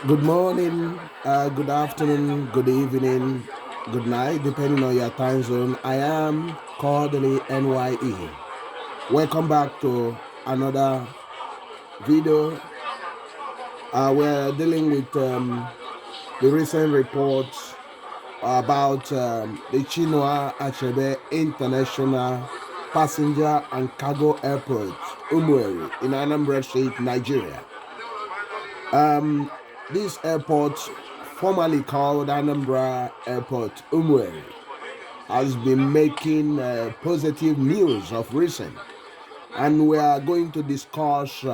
Good morning, good afternoon, good evening, good night, depending on your time zone. I am Kodili-nye. Welcome back to another video. We're dealing with the recent reports about the Chinua Achebe International Passenger and Cargo Airport, Umueri, in Anambra State, Nigeria. This airport, formerly called Anambra Airport Umueri, has been making positive news of recent, and we are going to discuss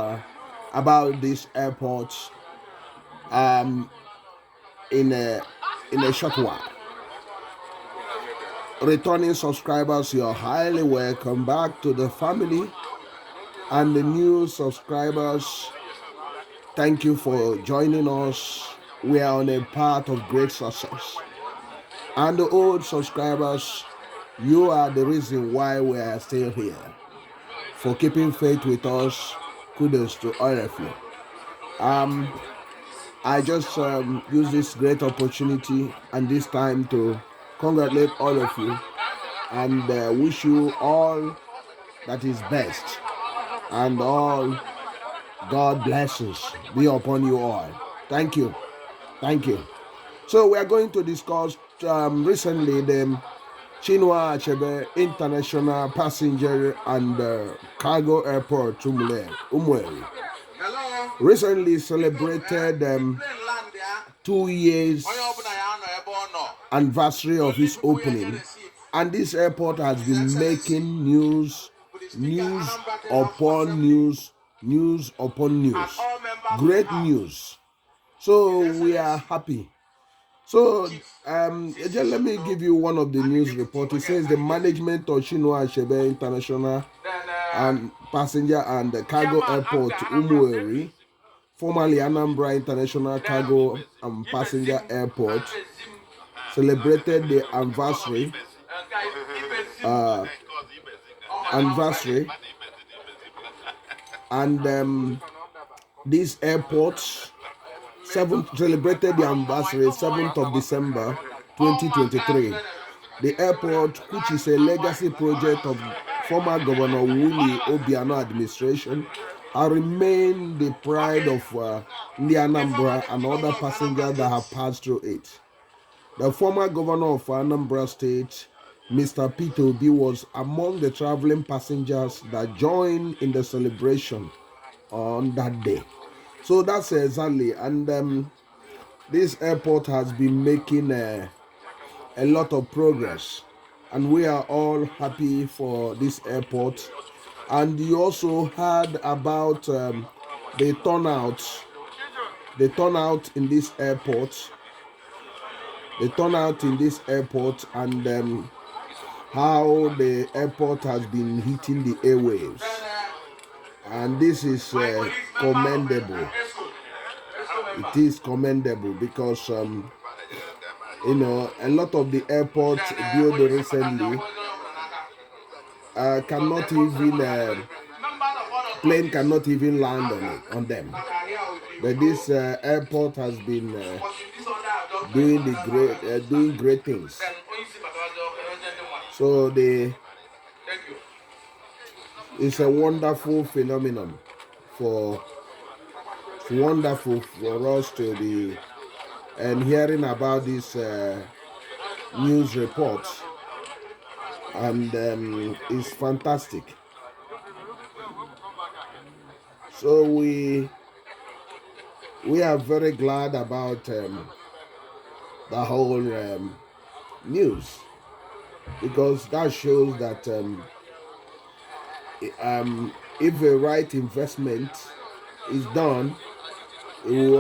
about this airport um, in a short while. Returning subscribers, you're highly welcome back to the family, and the new subscribers, thank you for joining us. We are on a path of great success. And the old subscribers, you are the reason why we are still here. For keeping faith with us, kudos to all of you. I just use this great opportunity and this time to congratulate all of you and wish you all that is best and all God blessings be upon you all. Thank you. Thank you. So we are going to discuss recently the Chinua Achebe International Passenger and Cargo Airport, Umueri, recently celebrated 2 years anniversary of its opening, and this airport has been making news upon news upon news, great news. So we are happy. So just let me give you one of the news reports. It says the management of Chinua Achebe International and Passenger and Cargo Airport Umueri, formerly Anambra International Cargo and Passenger Airport, celebrated the anniversary and these airports celebrated the anniversary 7th of December 2023. The airport, which is a legacy project of former Governor Willie Obiano administration, has remained the pride of the Anambra and other passengers that have passed through it. The former governor of Anambra State, Mr. Peter Obi, was among the traveling passengers that joined in the celebration on that day. So that's exactly, and this airport has been making a lot of progress, and we are all happy for this airport. And you also heard about the turnout in this airport, and how the airport has been hitting the airwaves, and this is commendable. It is commendable because a lot of the airports built recently cannot even plane cannot even land on them. But this airport has been doing great things. So it's a wonderful phenomenon for us to be and hearing about this news report, and it's fantastic. So we are very glad about the whole news, because that shows that if a right investment is done, it will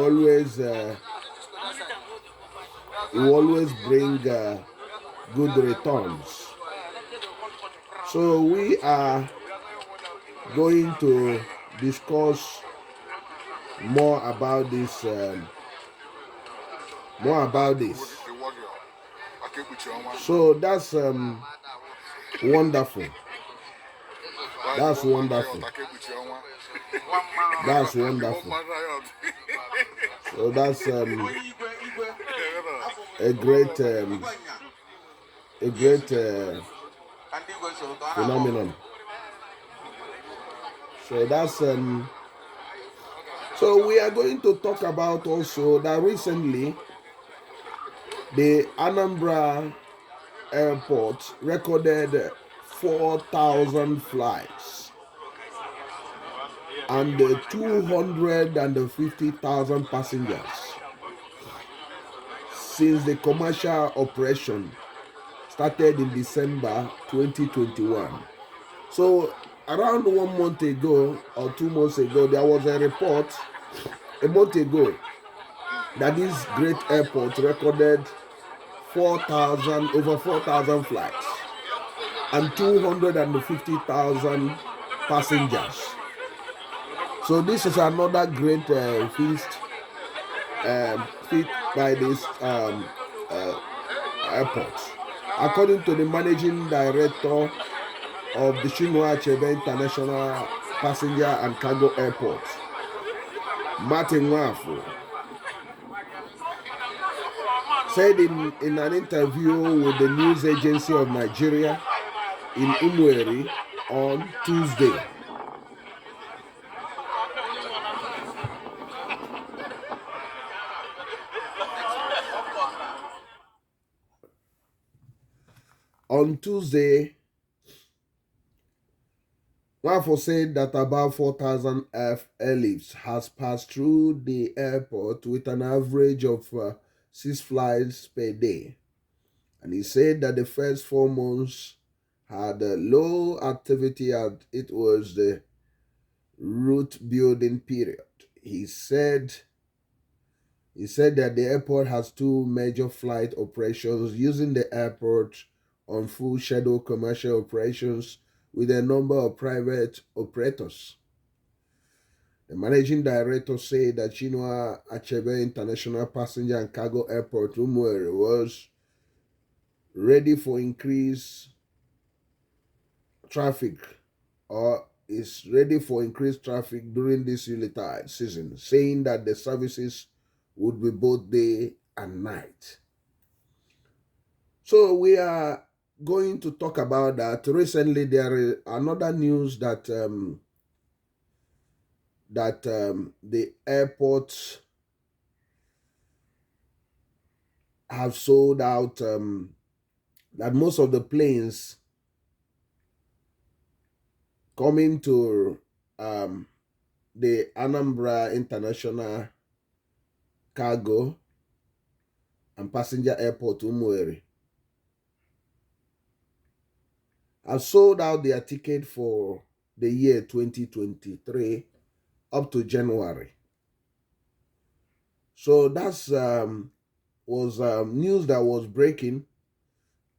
always bring good returns. So we are going to discuss more about this. So that's wonderful. That's wonderful. That's wonderful. So that's a great phenomenon. So that's so we are going to talk about also that recently the Anambra airport recorded 4,000 flights and 250,000 passengers since the commercial operation started in December 2021. So around 1 month ago or 2 months ago, there was a report a month ago that this great airport recorded 4,000 over 4,000 flights and 250,000 passengers. So this is another great feat by this airport. According to the managing director of the Umueri International Passenger and Cargo Airport, Martin Wafu, said in an interview with the news agency of Nigeria in Umueri on Tuesday. On Tuesday, Wafu said that about 4,000 airlifts has passed through the airport with an average of 6 flights per day. And he said that the first 4 months had low activity as it was the route building period. He said that the airport has 2 major flight operations using the airport on full schedule commercial operations with a number of private operators. The managing director said that Chinua Achebe International Passenger and Cargo Airport Umueri was ready for increased traffic or is ready for increased traffic during this Yuletide season, saying that the services would be both day and night. So we are going to talk about that. Recently, there is another news that the airports have sold out. That most of the planes coming to the Anambra International Cargo and Passenger Airport Umueri have sold out their ticket for the year 2023 up to January. So that's was news that was breaking,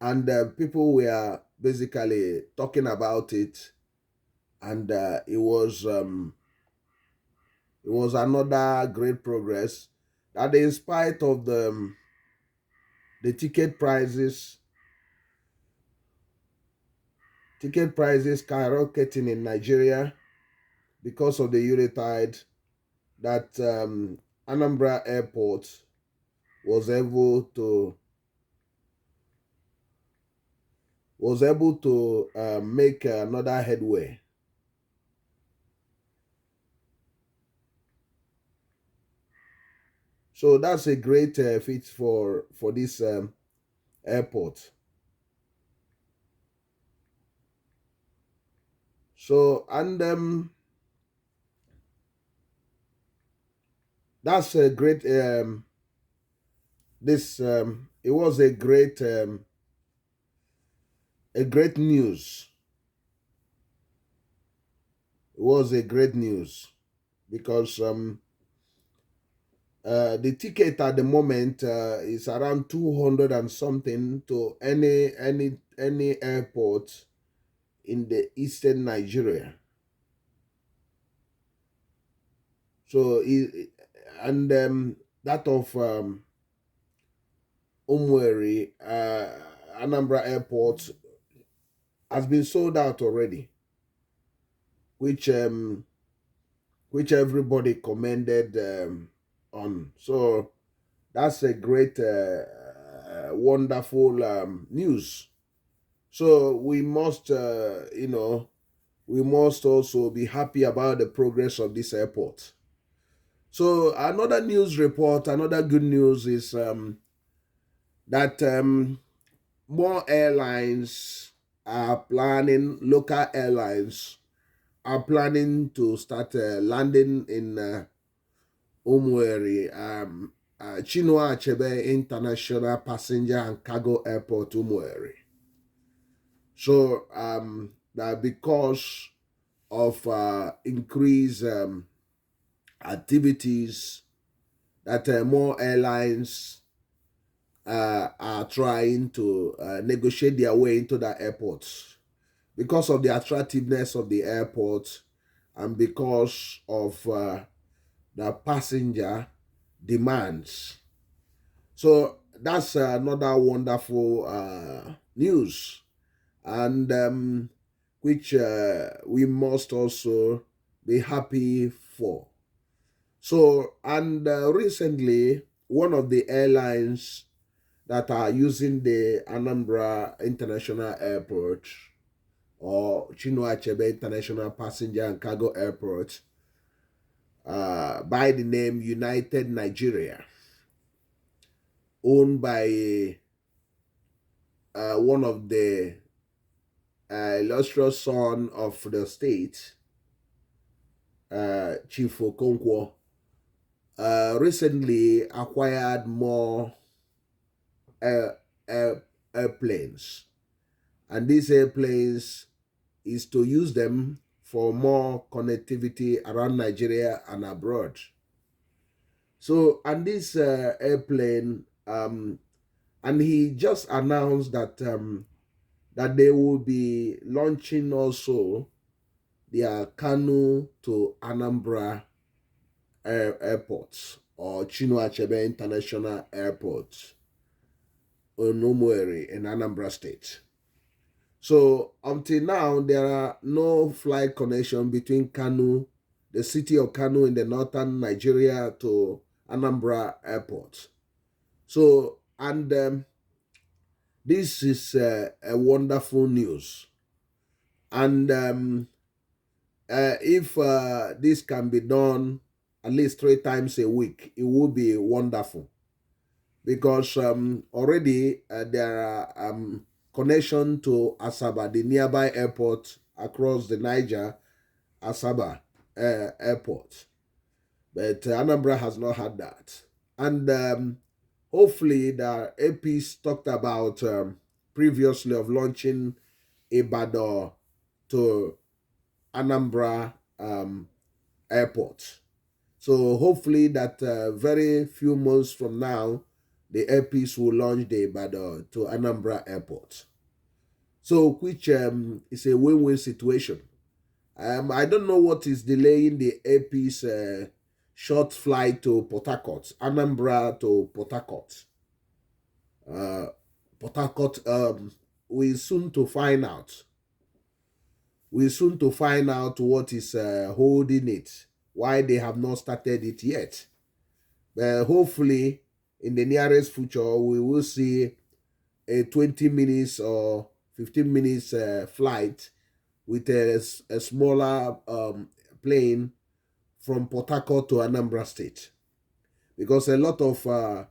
and people were basically talking about it, and it was another great progress that in spite of the ticket prices skyrocketing in Nigeria because of the Yuletide, that Anambra Airport was able to make another headway. So that's a great feat for this airport. So, and that's a great it was a great news. It was a great news because the ticket at the moment is around 200 and something to any airport in the eastern Nigeria. So that of Umueri, Anambra Airport has been sold out already. which everybody commended on. So that's a great, wonderful news. So we must, we must also be happy about the progress of this airport. So another news report, another good news is that more airlines are planning, local airlines are planning to start landing in Umueri, Chinua Achebe International Passenger and Cargo Airport, Umueri. So that because of increased activities, that more airlines are trying to negotiate their way into the airport because of the attractiveness of the airport and because of the passenger demands. So that's another wonderful news, and which we must also be happy for. So, and recently, one of the airlines that are using the Anambra International Airport or Chinua Achebe International Passenger and Cargo Airport by the name United Nigeria, owned by one of the illustrious son of the state, Chief Okonkwo, recently acquired more airplanes, and these airplanes is to use them for more connectivity around Nigeria and abroad. So, and this airplane, and he just announced that that they will be launching also their Kanu to Anambra airports or Chinua Achebe International Airport in Umueri in Anambra State. So until now, there are no flight connection between Kanu, the city of Kanu in the northern Nigeria, to Anambra Airport. So, and this is a wonderful news. And if this can be done at least 3 times a week, it would be wonderful. Because already there are connection to Asaba, the nearby airport across the Niger, Asaba airport. But Anambra has not had that. And hopefully the APs talked about previously of launching Ibadan to Anambra airport. So hopefully that very few months from now, the airpiece will launch the Ibadan to Anambra airport. So which is a win-win situation. I don't know what is delaying the airpiece short flight to Port Harcourt, Anambra to Port Harcourt. Port Harcourt, we soon to find out. We soon to find out what is holding it, why they have not started it yet. But hopefully, in the nearest future, we will see a 20 minutes or 15 minutes flight with a smaller plane from Port Harcourt to Anambra State. Because a lot of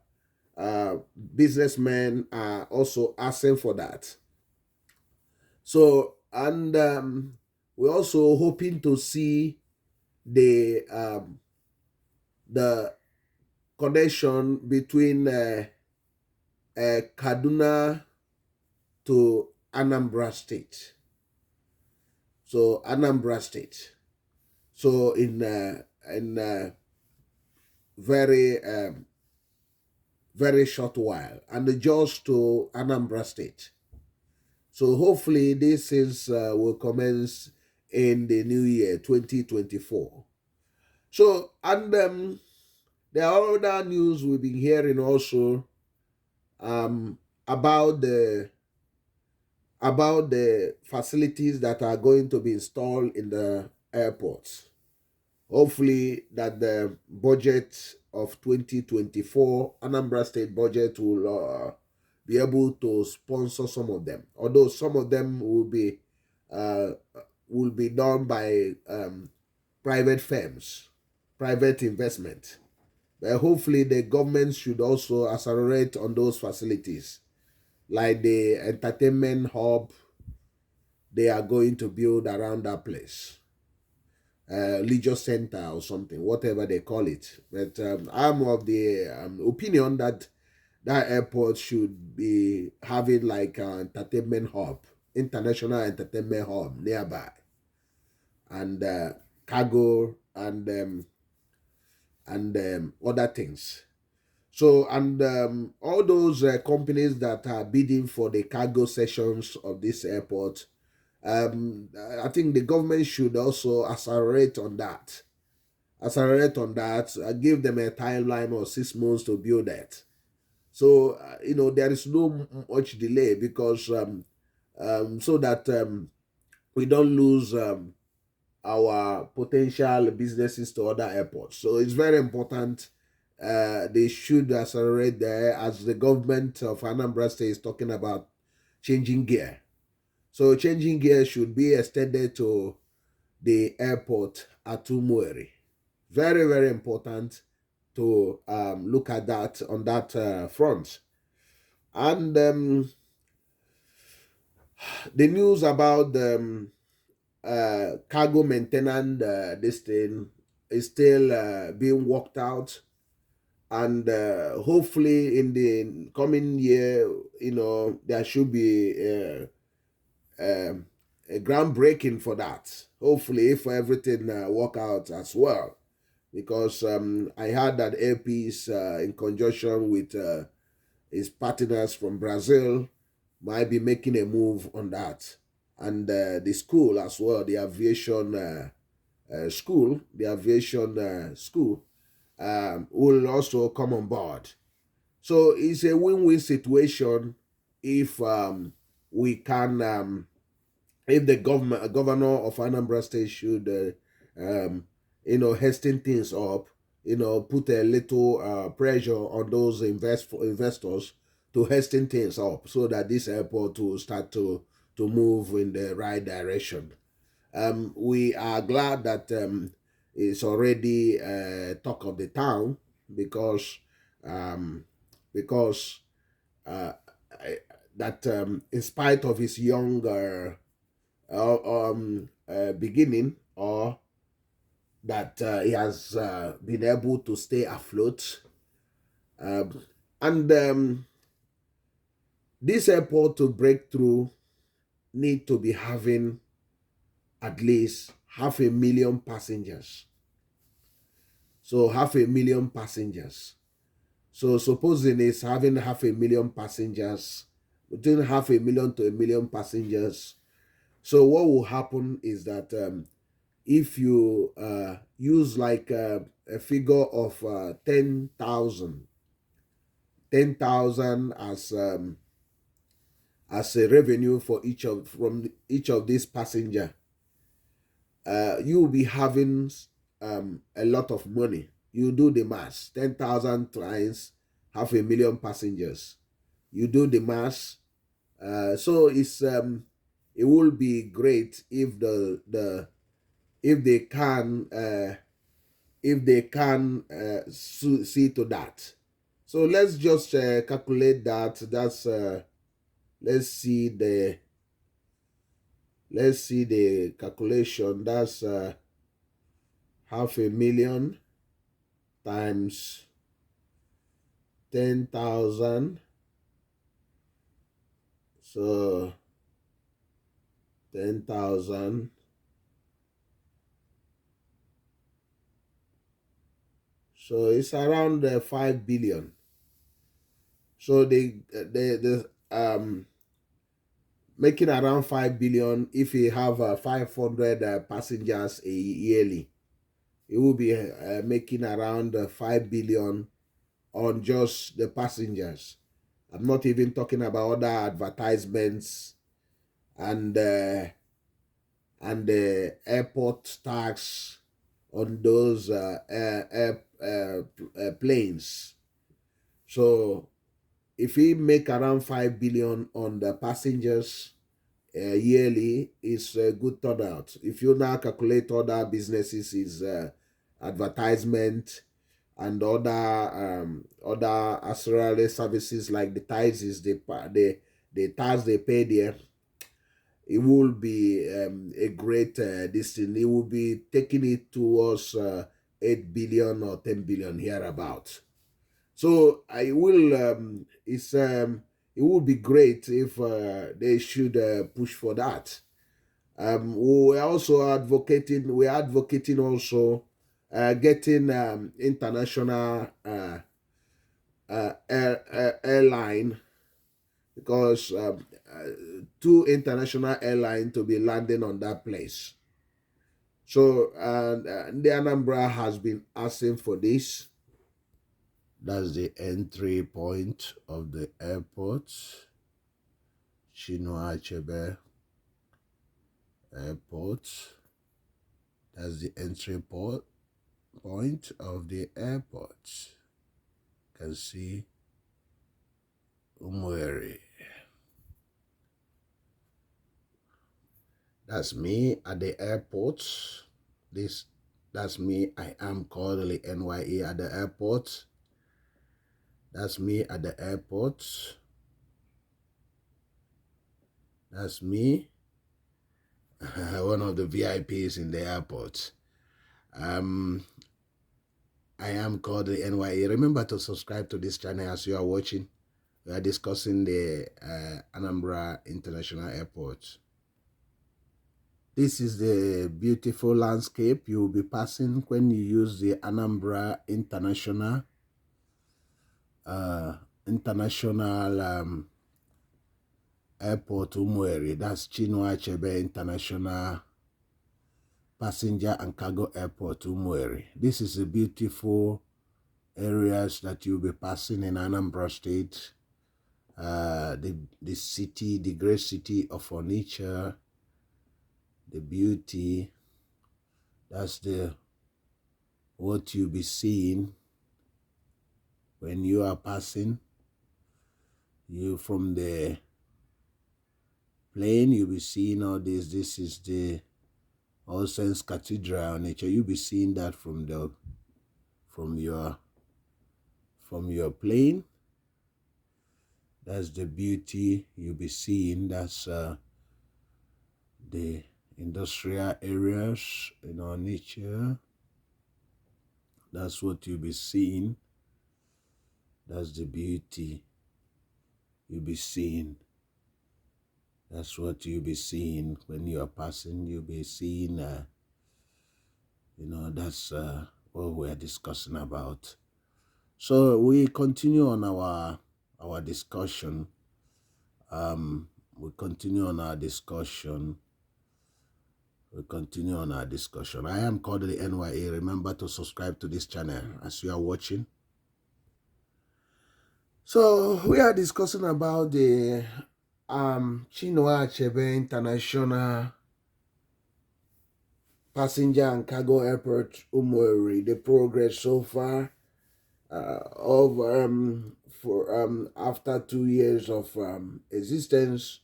businessmen are also asking for that. So, and we're also hoping to see the connection between Kaduna to Anambra State. So Anambra State. So in very short while, and just to Anambra State. So hopefully this is will commence in the new year 2024. So, and there are other news we've been hearing also about the facilities that are going to be installed in the airports. Hopefully that the budget of 2024, Anambra State budget, will be able to sponsor some of them. Although some of them uh, will be done by private firms, private investment. But hopefully the government should also accelerate on those facilities, like the entertainment hub they are going to build around that place. Leisure center or something, whatever they call it. But I'm of the opinion that that airport should be having like an entertainment hub, international entertainment hub nearby, and cargo and other things. So, and all those companies that are bidding for the cargo sessions of this airport, I think the government should also accelerate on that. Give them a timeline of 6 months to build that. So, there is no much delay, because so that we don't lose our potential businesses to other airports. So it's very important. They should accelerate there, as the government of Anambra State is talking about changing gear. So changing gear should be extended to the airport at Umueri. Very, very important to look at that on that front. And the news about the cargo maintenance, this thing is still being worked out, and hopefully in the coming year, there should be a groundbreaking for that. Hopefully, if everything work out as well, because I heard that Airpeace, in conjunction with his partners from Brazil, might be making a move on that. And the school as well, the aviation school, will also come on board. So it's a win-win situation if we can, if the governor of Anambra State should, hasten things up, put a little pressure on those investors to hasten things up, so that this airport will start to move in the right direction. We are glad that it's already talk of the town, because uh, that in spite of his younger beginning, or that he has been able to stay afloat, and this airport to break through need to be having at least 500,000 passengers. So 500,000 passengers. So supposing it's having 500,000 passengers, between 500,000 to 1,000,000 passengers. So what will happen is that if you use like a figure of 10,000 as a revenue for from each of these passenger, you will be having a lot of money. You do the math. 10,000 times 500,000 passengers. You do the math. So it's it will be great if if they can see to that. So let's just calculate that. That's let's see the calculation. That's 500,000 times 10,000. So 10,000. So it's around 5 billion. So they making around 5 billion. If you have 500 passengers yearly, it will be making around 5 billion on just the passengers. I'm not even talking about other advertisements and and the airport tax on those planes. So if we make around 5 billion on the passengers yearly, is a good turnout. If you now calculate other businesses, is advertisement and other ancillary services like the taxes the tax they pay there, it will be a great this thing. It will be taking it towards 8 billion or 10 billion hereabout. So I will it would be great if they should push for that. We're also advocating also getting international airline, because two international airline to be landing on that place. So the Anambra has been asking for this. That's the entry point of the airport, Chinua Achebe Airport. That's the entry point of the airport. You can see Umueri. That's me at the airport. That's me. I am Kodili-nye at the airport. That's me at the airport. That's me. One of the VIPs in the airport. I am Kodili-nye. Remember to subscribe to this channel as you are watching. We are discussing the Anambra International Airport. This is the beautiful landscape you will be passing when you use the Anambra International Airport Umueri. That's Chinua Achebe International Passenger and Cargo Airport Umueri. This is the beautiful areas that you'll be passing in Anambra State. The city, the great city of Onitsha, the beauty. That's what you'll be seeing when you are passing. You from the plane, you'll be seeing all this. This is the All Saints Cathedral Onitsha. You'll be seeing that from your plane. That's the beauty you'll be seeing. That's the industrial areas in Onitsha. That's what you'll be seeing. That's the beauty you'll be seeing. That's what you'll be seeing when you are passing. You'll be seeing, that's what we're discussing about. So we continue on our discussion. We continue on our discussion. I am Kodili-nye. Remember to subscribe to this channel as you are watching. So we are discussing about the Chinua Achebe International Passenger and Cargo Airport Umueri. The progress so far after 2 years of existence.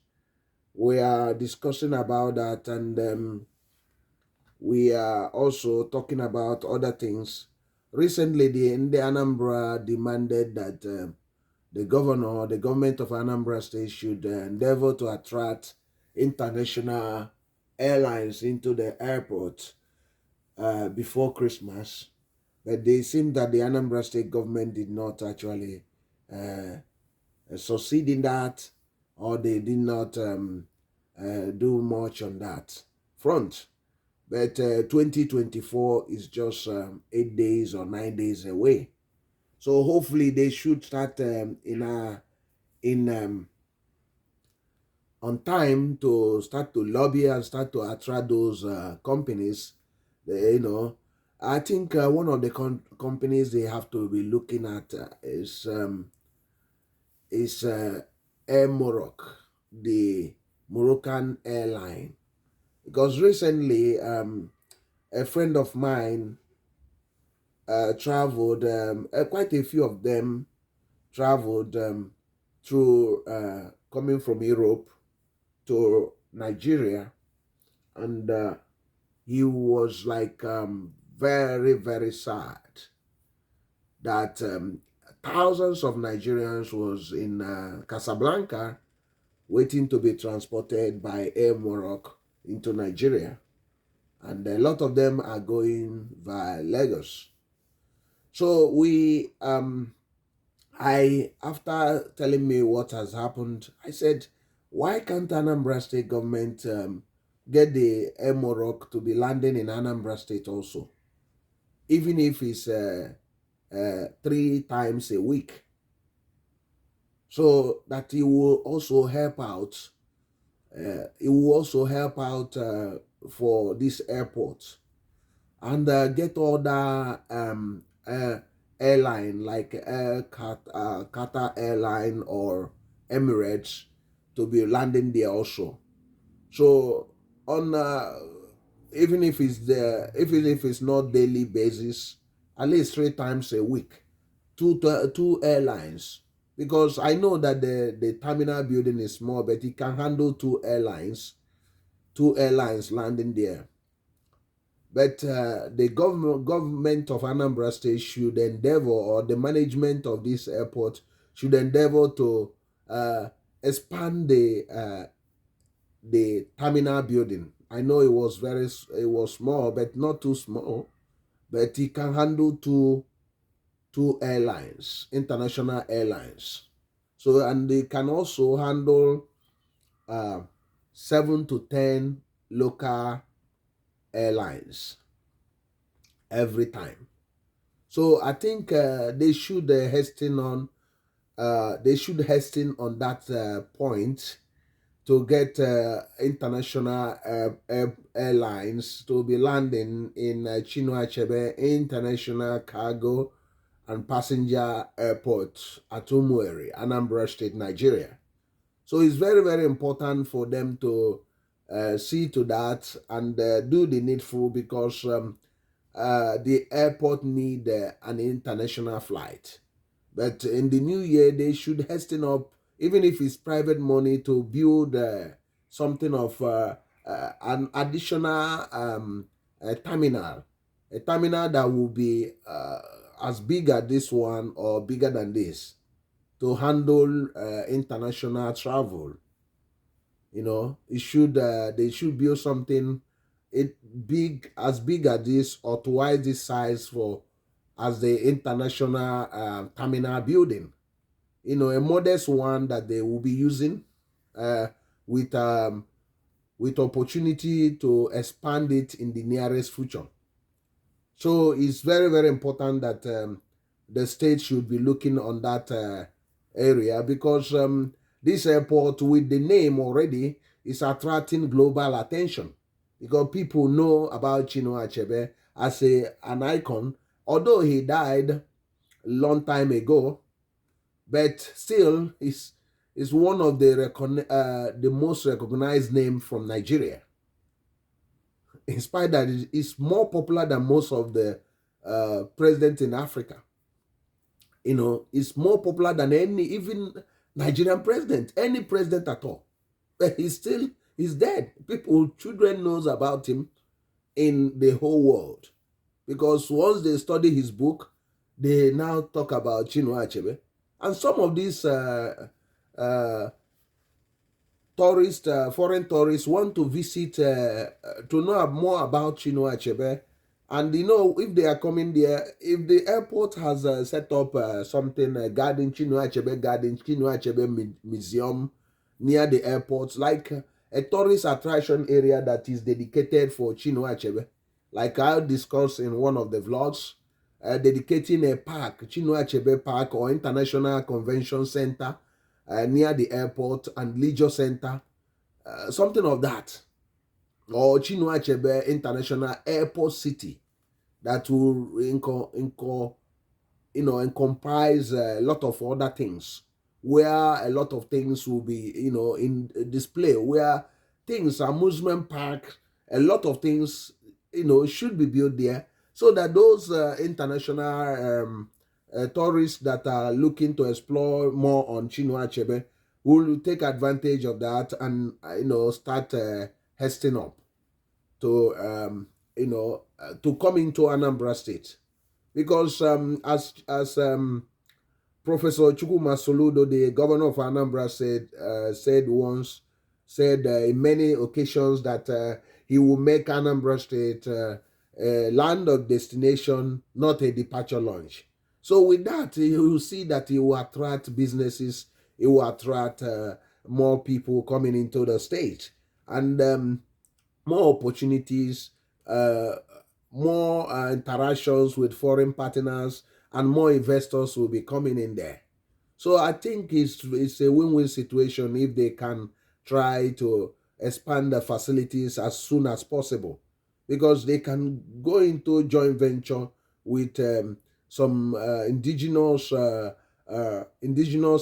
We are discussing about that, and we are also talking about other things. Recently, the Anambra demanded that the government of Anambra State should endeavor to attract international airlines into the airport before Christmas. But they seem that the Anambra State government did not actually succeed in that, or they did not do much on that front. But 2024 is just 8 days or 9 days away. So hopefully they should start on time to start to lobby and start to attract those companies. I think one of the companies they have to be looking at is Air Morocco, the Moroccan airline. Because recently, a friend of mine traveled, quite a few of them traveled through coming from Europe to Nigeria, and he was like very, very sad that thousands of Nigerians was in Casablanca waiting to be transported by Air Morocco into Nigeria, and a lot of them are going via Lagos. So I, after telling me what has happened, I said, why can't Anambra State government get the Air Morocco to be landing in Anambra State also, even if it's 3 times a week, so that it will also help out. It will also help out for this airport, and get other airline like Qatar Airline or Emirates to be landing there also. So on even if it's there, even if it's not daily basis, at least 3 times a week, two airlines. Because I know that the terminal building is small, but it can handle two airlines landing there. But the government of Anambra State should endeavor, or the management of this airport should endeavor to expand the terminal building. I know it was small, but not too small. But it can handle two airlines, international airlines. So, and they can also handle 7 to 10 local airlines every time. So I think they should hasten on that point to get international airlines to be landing in Chinua Achebe International Cargo and Passenger Airport at Umueri, Anambra State, Nigeria. So it's very, very important for them to see to that and do the needful, because the airport need an international flight. But in the new year, they should hasten up, even if it's private money, to build something of an additional terminal, a terminal that will be as big as this one or bigger than this, to handle international travel. It should they should build something as big as this or twice this size for as the international terminal building. A modest one that they will be using uh, with opportunity to expand it in the nearest future. So it's very, very important that the state should be looking on that area, because this airport, with the name already, is attracting global attention, because people know about Chinua Achebe as an icon, although he died a long time ago, but still is one of the most recognized name from Nigeria, in spite that it's more popular than most of the presidents in Africa. It's more popular than any, even Nigerian president, any president at all. But he's dead. Children knows about him in the whole world, because once they study his book, they now talk about Chinua Achebe. And some of these foreign tourists want to visit to know more about Chinua Achebe. And if they are coming there, if the airport has set up something, garden, Chinua Achebe Museum near the airport, like a tourist attraction area that is dedicated for Chinua Achebe, like I discussed in one of the vlogs, dedicating a park, Chinua Achebe Park or International Convention Center near the airport and leisure center, something of that, or Chinua Achebe International Airport City, that will encompass a lot of other things, where a lot of things will be in display, where things, amusement park, a lot of things, should be built there so that those international tourists that are looking to explore more on Chinua Achebe will take advantage of that and, start hasting up to, to come into Anambra State. Because as Professor Chukwuma Soludo, the governor of Anambra, said in many occasions that he will make Anambra State a land of destination, not a departure launch. So with that, you will see that it will attract businesses, it will attract more people coming into the state, and more opportunities, uh, more interactions with foreign partners, and more investors will be coming in there. So I think it's a win-win situation if they can try to expand the facilities as soon as possible, because they can go into joint venture with some indigenous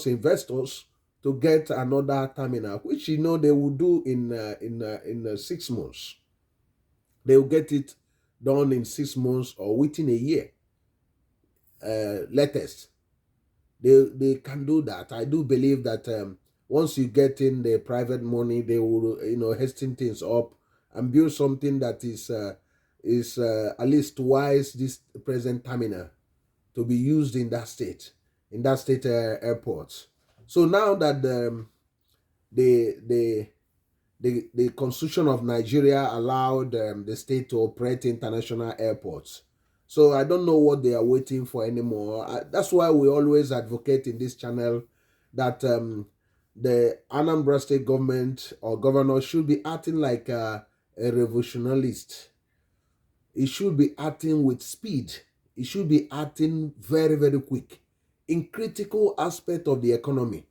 investors to get another terminal, which they will do in 6 months. They will get it done in 6 months or within a year, latest. They can do that. I do believe that once you get in the private money, they will hasten things up and build something that is at least twice this present terminal to be used in that state airports. So now that the Constitution of Nigeria allowed the state to operate international airports. So I don't know what they are waiting for anymore. That's why we always advocate in this channel that the Anambra State government or governor should be acting like a revolutionist. It should be acting with speed. It should be acting very, very quick in critical aspect of the economy.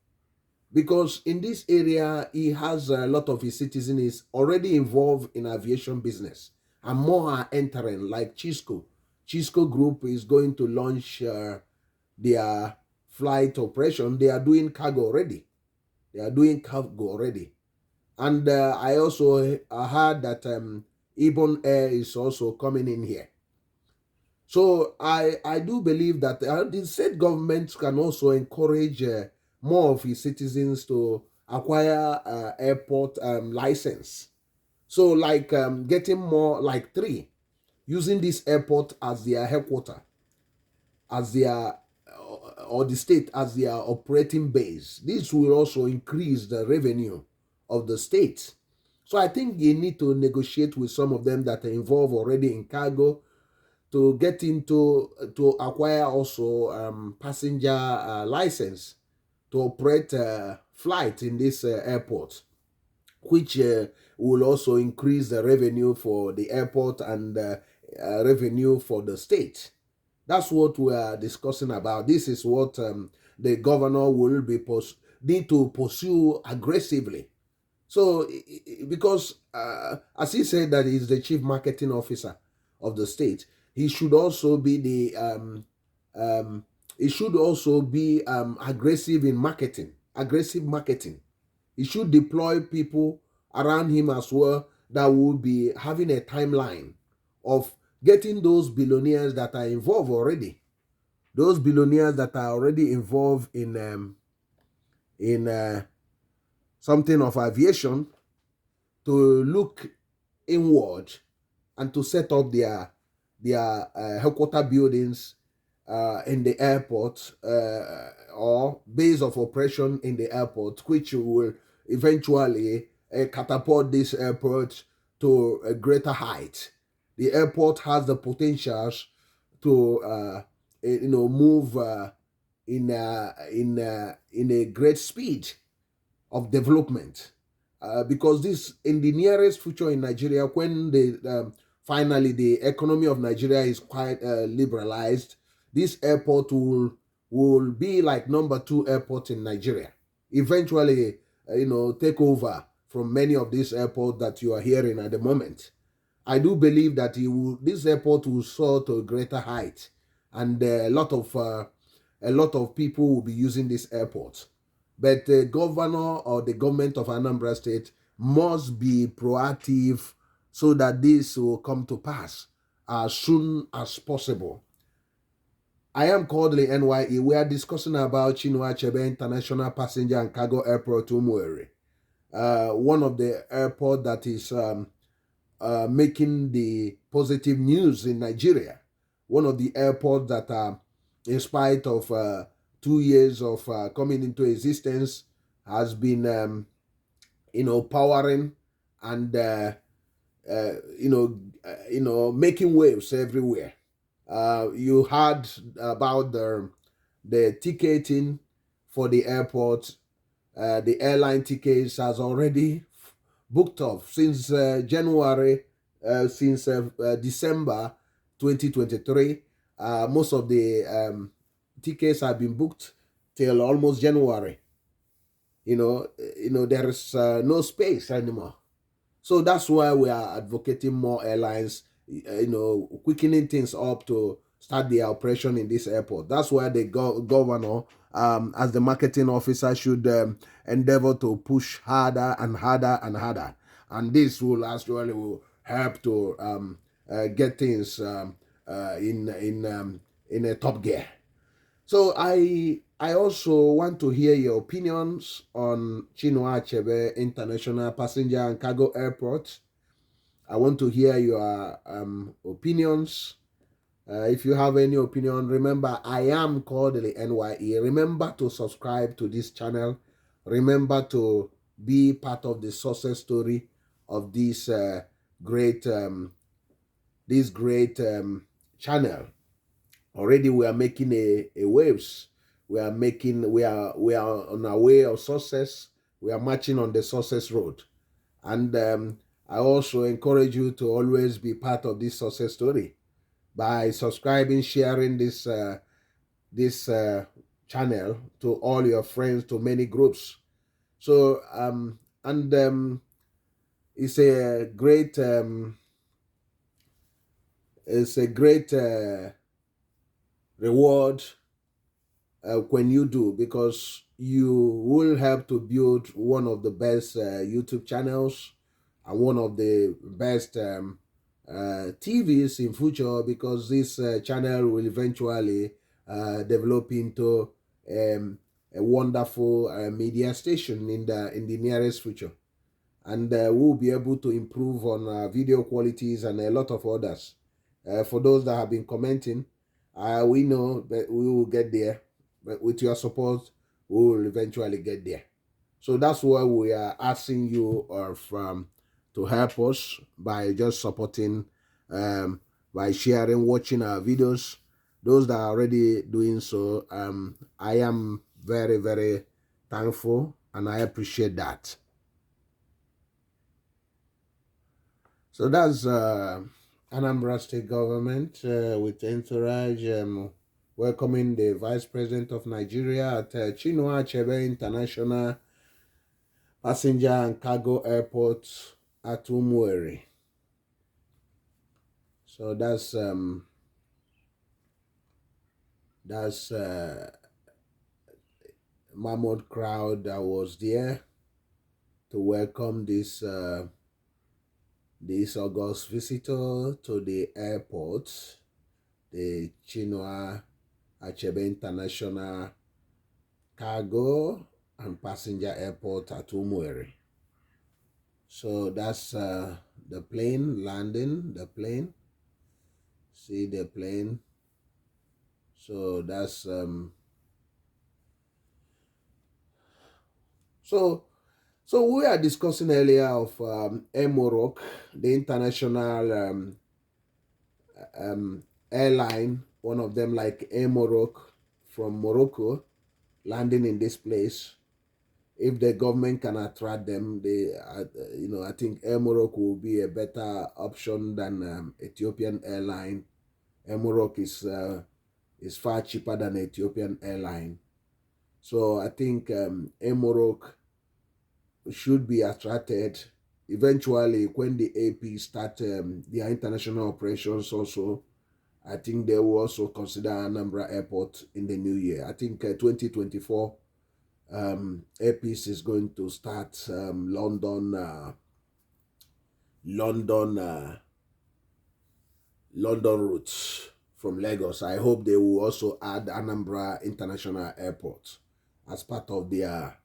Because in this area, he has a lot of his citizens already involved in aviation business, and more are entering, like Chisco. Chisco Group is going to launch their flight operation. They are doing cargo already. And I also heard that Ibon Air is also coming in here. So I do believe that the state government can also encourage more of its citizens to acquire airport license. So like getting more, like 3, using this airport as their headquarter, as their or the state as their operating base. This will also increase the revenue of the state. So I think you need to negotiate with some of them that are involved already in cargo to get into to acquire also passenger license to operate flight in this airport, which will also increase the revenue for the airport and revenue for the state. That's what we are discussing about. This is what the governor will need to pursue aggressively. So, because as he said that he's the chief marketing officer of the state, he should also be aggressive in marketing. Aggressive marketing. He should deploy people around him as well that will be having a timeline of getting those billionaires that are involved already. Those billionaires that are already involved in something of aviation to look inward and to set up their headquarter buildings in the airport or base of operation in the airport, which will eventually catapult this airport to a greater height. The airport has the potentials to move in a great speed of development, because this in the nearest future in Nigeria, when finally the economy of Nigeria is quite liberalized, this airport will be like number 2 airport in Nigeria. Eventually, take over from many of these airports that you are hearing at the moment. I do believe that this airport will soar to a greater height, and a lot of people will be using this airport. But the governor or the government of Anambra State must be proactive so that this will come to pass as soon as possible. I am Kodili-nye. We are discussing about Chinua Achebe International Passenger and Cargo Airport, Umueri. One of the airports that is making the positive news in Nigeria. One of the airports that, in spite of 2 years of coming into existence, has been, powering and making waves everywhere. You heard about the ticketing for the airport. The airline tickets has already booked off since January, since December 2023. Most of the tickets have been booked till almost January. There is no space anymore. So that's why we are advocating more airlines, quickening things up to start the operation in this airport. That's why the governor, as the marketing officer, should endeavor to push harder and harder and harder. And this will actually help to get things in a top gear. So I also want to hear your opinions on Chinua Achebe International Passenger and Cargo Airport. I want to hear your opinions. If you have any opinion, remember I am Kodili-nye. Remember to subscribe to this channel. Remember to be part of the success story of this great channel. Already we are making a waves. We are on our way of success. We are marching on the success road. And I also encourage you to always be part of this success story by subscribing, sharing this channel to all your friends, to many groups. So it's a great reward when you do, because you will help to build one of the best YouTube channels and one of the best TVs in future, because this channel will eventually develop into a wonderful media station in the nearest future, and we'll be able to improve on video qualities and a lot of others. For those that have been commenting, we know that we will get there, but with your support, we will eventually get there. So that's why we are asking you to help us by just supporting, by sharing, watching our videos. Those that are already doing so, I am very, very thankful and I appreciate that. So that's Anambra State government with entourage welcoming the Vice President of Nigeria at Chinua Achebe International Passenger and Cargo Airport at Umueri. So that's mammoth crowd that was there to welcome this august visitor to the airport, the Chinua Achebe International Cargo and Passenger Airport at Umueri. So that's the plane landing, the plane. See the plane. So that's so we are discussing earlier of Morocco, the international airline, one of them like Morocco from Morocco, landing in this place. If the government can attract them, I think Morocco will be a better option than Ethiopian airline. Morocco is far cheaper than Ethiopian airline. So I think Morocco should be attracted eventually when the AP start their international operations also. I think they will also consider Anambra Airport in the new year. I think 2024 APIS is going to start London London London routes from Lagos. I hope they will also add Anambra International Airport as part of their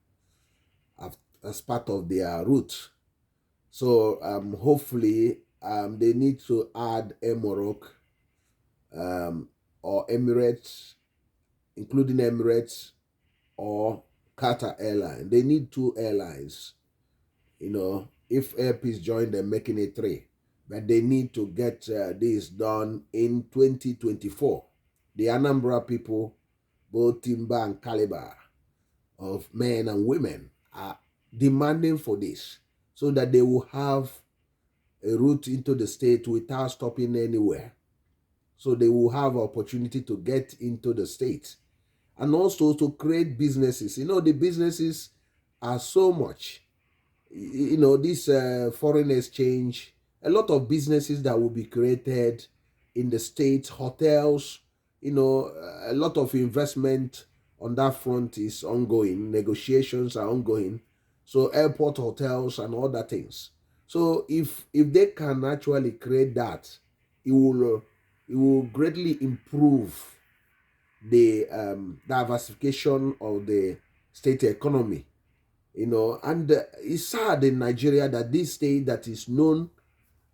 route. So hopefully they need to add Emirates or Emirates, including Emirates or Qatar Airline. They need 2 airlines. If Air Peace join them, making it 3. But they need to get this done in 2024. The Anambra people, both timber and caliber of men and women, are demanding for this so that they will have a route into the state without stopping anywhere. So they will have opportunity to get into the state and also to create businesses. The businesses are so much. This foreign exchange, a lot of businesses that will be created in the states, hotels, a lot of investment on that front is ongoing. Negotiations are ongoing. So airport hotels and other things. So if they can actually create that, it will greatly improve the diversification of the state economy. And it's sad in Nigeria that this state that is known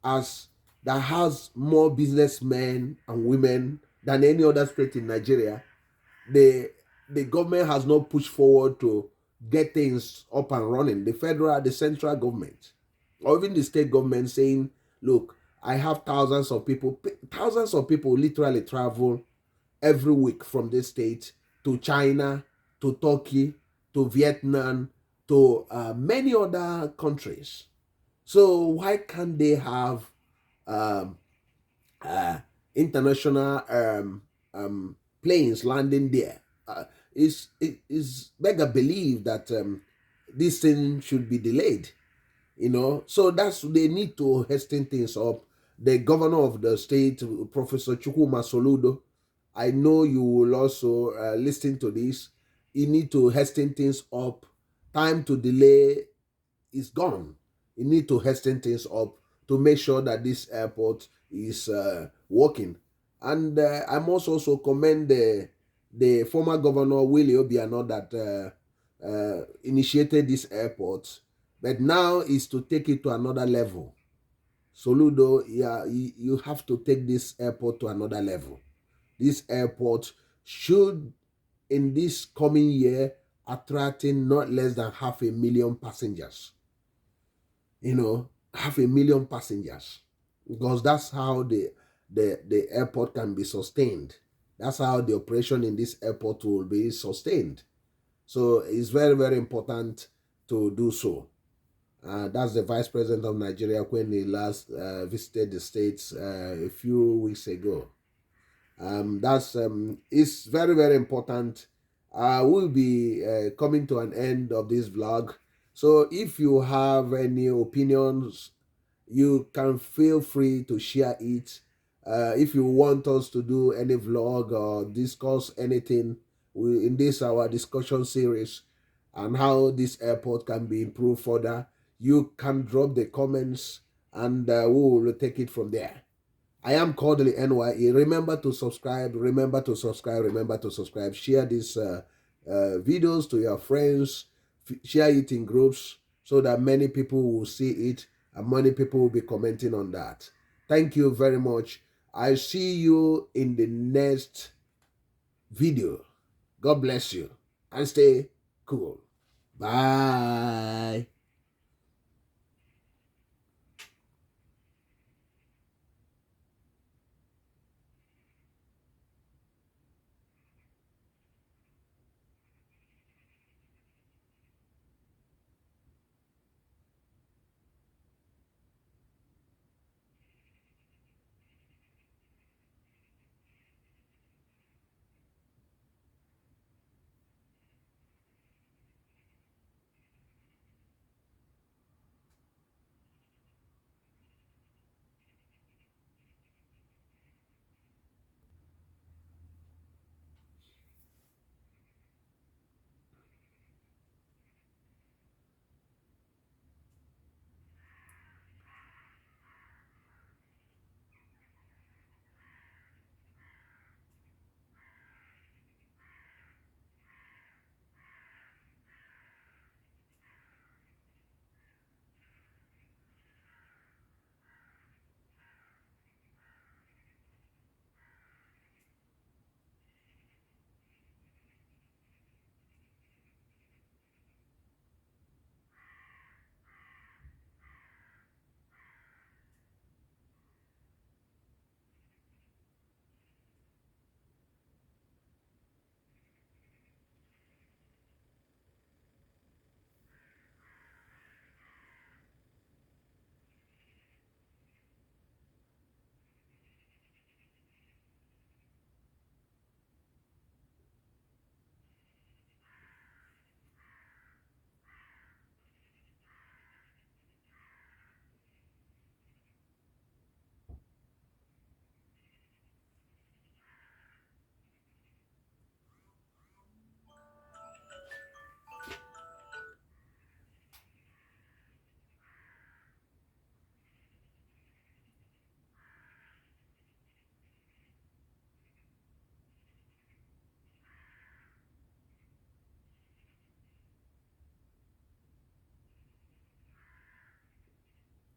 as that has more businessmen and women than any other state in Nigeria, the government has not pushed forward to get things up and running. The central government, or even the state government saying, look, I have thousands of people literally travel every week from this state to China, to Turkey, to Vietnam, to many other countries. So why can't they have international planes landing there? It's mega believe that this thing should be delayed. So they need to hasten things up. The governor of the state, Professor Soludo, I know you will also listen to this. You need to hasten things up. Time to delay is gone. You need to hasten things up to make sure that this airport is working. And I must also commend the former governor, Willie Obiano, that initiated this airport. But now is to take it to another level. Soludo, you have to take this airport to another level. This airport should, in this coming year, attracting not less than 500,000 passengers. 500,000 passengers, because that's how the airport can be sustained. That's how the operation in this airport will be sustained. So it's very, very important to do so. That's the Vice President of Nigeria when he last visited the States a few weeks ago. It's very, very important. We'll be coming to an end of this vlog. So if you have any opinions, you can feel free to share it. If you want us to do any vlog or discuss anything in this our discussion series and how this airport can be improved further, you can drop the comments and we will take it from there. I am Kodili-nye. Remember to subscribe. Remember to subscribe. Remember to subscribe. Share these videos to your friends. Share it in groups so that many people will see it and many people will be commenting on that. Thank you very much. I see you in the next video. God bless you and stay cool. Bye.